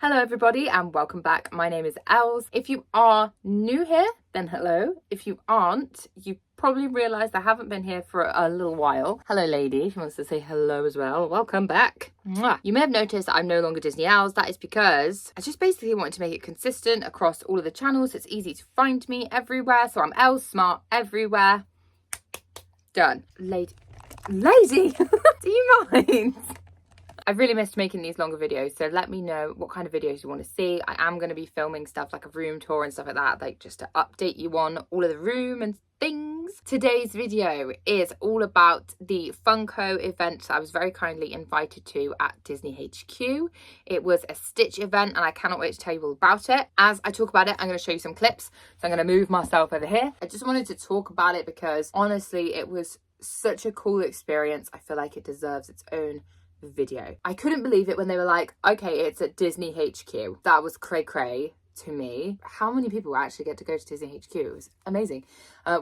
Hello everybody and welcome back. My name is Els. If you are new here, then hello. If you aren't, you probably realised I haven't been here for a little while. Hello lady, who wants to say hello as well. Welcome back. Mwah. You may have noticed that I'm no longer Disney Els. That is because I just basically wanted to make it consistent across all of the channels. It's easy to find me everywhere. So I'm elz.smart everywhere. Done. Lady. Do you mind? I've really missed making these longer videos, so let me know what kind of videos you want to see. I am going to be filming stuff like a room tour and stuff like that, like just to update you on all of the room and things. Today's video is all about the Funko event that I was very kindly invited to at Disney HQ. It was a Stitch event and I cannot wait to tell you all about it. As I talk about it, I'm going to show you some clips. So I'm going to move myself over here. I just wanted to talk about it because honestly, it was such a cool experience. I feel like it deserves its own video. I couldn't believe it when they were like, okay, it's at Disney HQ. That was cray cray to me. How many people actually get to go to Disney HQ? It was amazing.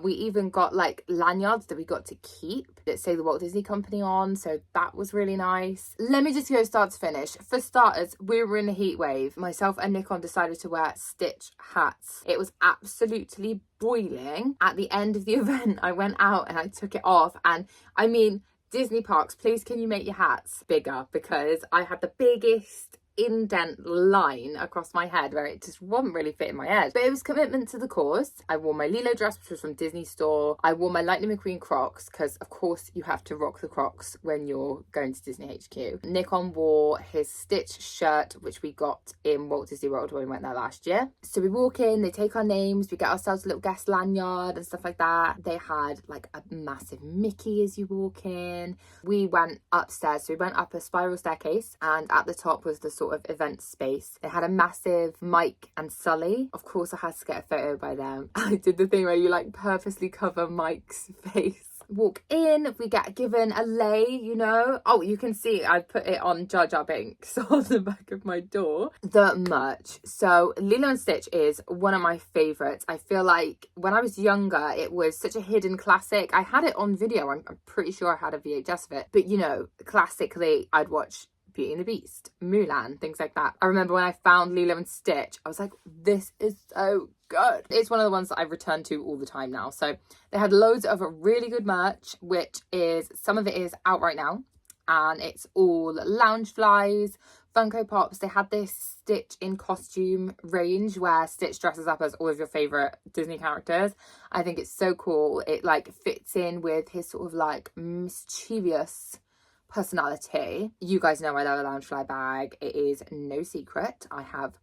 We even got like lanyards that we got to keep that say the Walt Disney Company on, so that was really nice. Let me just go start to finish. For starters, we were in a heat wave. Myself and Nikon decided to wear Stitch hats. It was absolutely boiling. At the end of the event, I went out and I took it off, and I mean, Disney parks, please can you make your hats bigger, because I had the biggest indent line across my head where it just wasn't really fitting my head. But it was commitment to the cause. I wore my Lilo dress, which was from Disney Store. I wore my Lightning McQueen Crocs, because of course you have to rock the Crocs when you're going to Disney HQ. Nikon wore his Stitch shirt, which we got in Walt Disney World when we went there last year. So we walk in, they take our names, we get ourselves a little guest lanyard and stuff like that. They had like a massive Mickey as you walk in. We went upstairs, so we went up a spiral staircase, and at the top was the sort of event space. They had a massive Mike and Sully. Of course I had to get a photo by them. I did the thing where you like purposely cover Mike's face. Walk in, we get given a lei, you know. Oh, you can see I put it on Jar Jar Binks on the back of my door. The merch. So Lilo and Stitch is one of my favourites. I feel like when I was younger, it was such a hidden classic. I had it on video. I'm pretty sure I had a VHS of it. But you know, classically, I'd watch Beauty and the Beast, Mulan, things like that. I remember when I found Lilo and Stitch, I was like, this is so good. It's one of the ones that I've returned to all the time now. So they had loads of really good merch, which is, some of it is out right now, and it's all Loungeflies, Funko Pops. They had this Stitch in costume range where Stitch dresses up as all of your favourite Disney characters. I think it's so cool. It like fits in with his sort of like mischievous personality. You guys know I love a Loungefly bag. It is no secret. I have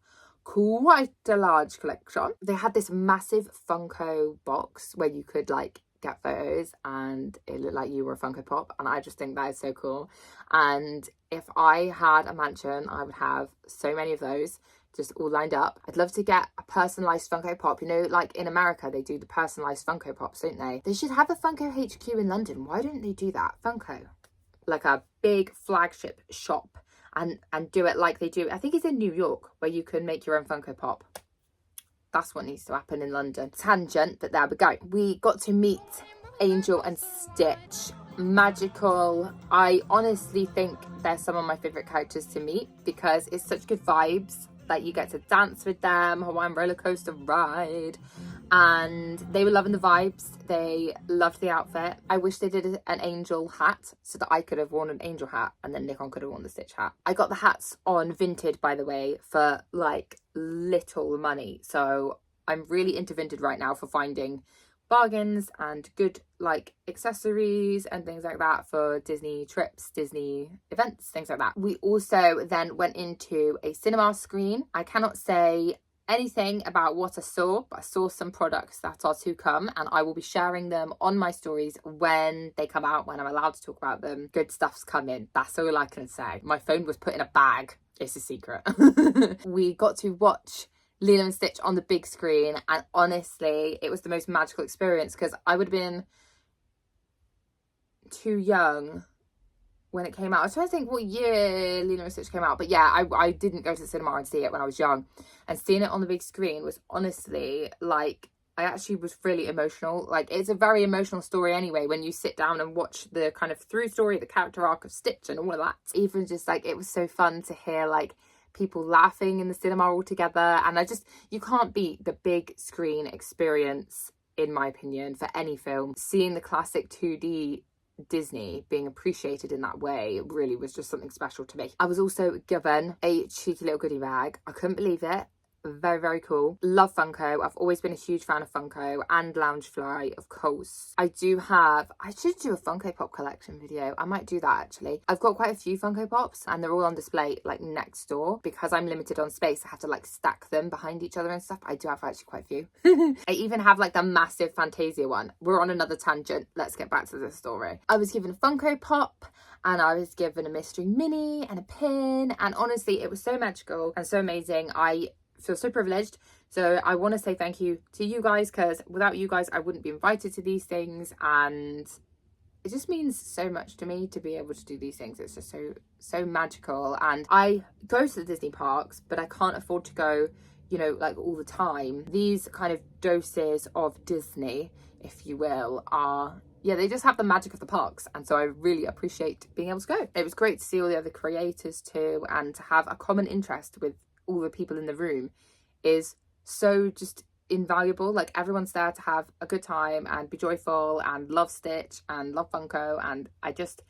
quite a large collection. They had this massive Funko box where you could like get photos and it looked like you were a Funko Pop, and I just think that is so cool. And if I had a mansion, I would have so many of those just all lined up. I'd love to get a personalised Funko Pop. You know, like in America, they do the personalised Funko Pops, don't they? They should have a Funko HQ in London. Why don't they do that? Funko. Like a big flagship shop and do it like they do. I think it's in New York where you can make your own Funko Pop. That's what needs to happen in London. Tangent, but there we go. We got to meet Angel and Stitch. Magical. I honestly think they're some of my favourite characters to meet because it's such good vibes. Like you get to dance with them, Hawaiian roller coaster ride, and they were loving the vibes. They loved the outfit. I wish they did an angel hat so that I could have worn an angel hat and then Nikon could have worn the Stitch hat. I got the hats on Vinted, by the way, for like little money. So I'm really into Vinted right now for finding bargains and good like accessories and things like that for Disney trips, Disney events, things like that. We also then went into a cinema screen. I cannot say anything about what I saw, but I saw some products that are to come, and I will be sharing them on my stories when they come out, when I'm allowed to talk about them. Good stuff's coming. That's all I can say. My phone was put in a bag. It's a secret. We got to watch Lilo and Stitch on the big screen, and honestly it was the most magical experience because I would have been too young when it came out. I was trying to think what year Lilo and Stitch came out, but yeah, I didn't go to the cinema and see it when I was young, and seeing it on the big screen was honestly like, I actually was really emotional. Like, it's a very emotional story anyway when you sit down and watch the kind of through story, the character arc of Stitch and all of that. Even just like, it was so fun to hear like people laughing in the cinema all together. And you can't beat the big screen experience, in my opinion, for any film. Seeing the classic 2D Disney being appreciated in that way really was just something special to me. I was also given a cheeky little goodie bag. I couldn't believe it. Very, very cool. Love Funko. I've always been a huge fan of Funko and Loungefly, of course. I should do a Funko Pop collection video. I might do that actually. I've got quite a few Funko Pops and they're all on display like next door. Because I'm limited on space, I have to like stack them behind each other and stuff. I do have actually quite a few. I even have like the massive Fantasia one. We're on another tangent. Let's get back to the story. I was given a Funko Pop and I was given a mystery mini and a pin. And honestly, it was so magical and so amazing. I feel so privileged. So I want to say thank you to you guys, because without you guys I wouldn't be invited to these things, and it just means so much to me to be able to do these things. It's just so magical. And I go to the Disney parks, but I can't afford to go, you know, like all the time. These kind of doses of Disney, if you will, are, yeah, they just have the magic of the parks. And so I really appreciate being able to go. It was great to see all the other creators too, and to have a common interest with all the people in the room is so just invaluable. Like, everyone's there to have a good time and be joyful and love Stitch and love Funko, and I just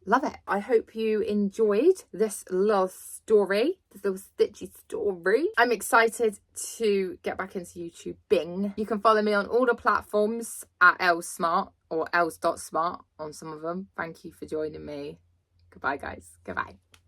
love it. I hope you enjoyed this little story, this little Stitchy story. I'm excited to get back into YouTubing. You can follow me on all the platforms at elz.smart or elz.smart on some of them. Thank you for joining me. Goodbye guys. Goodbye.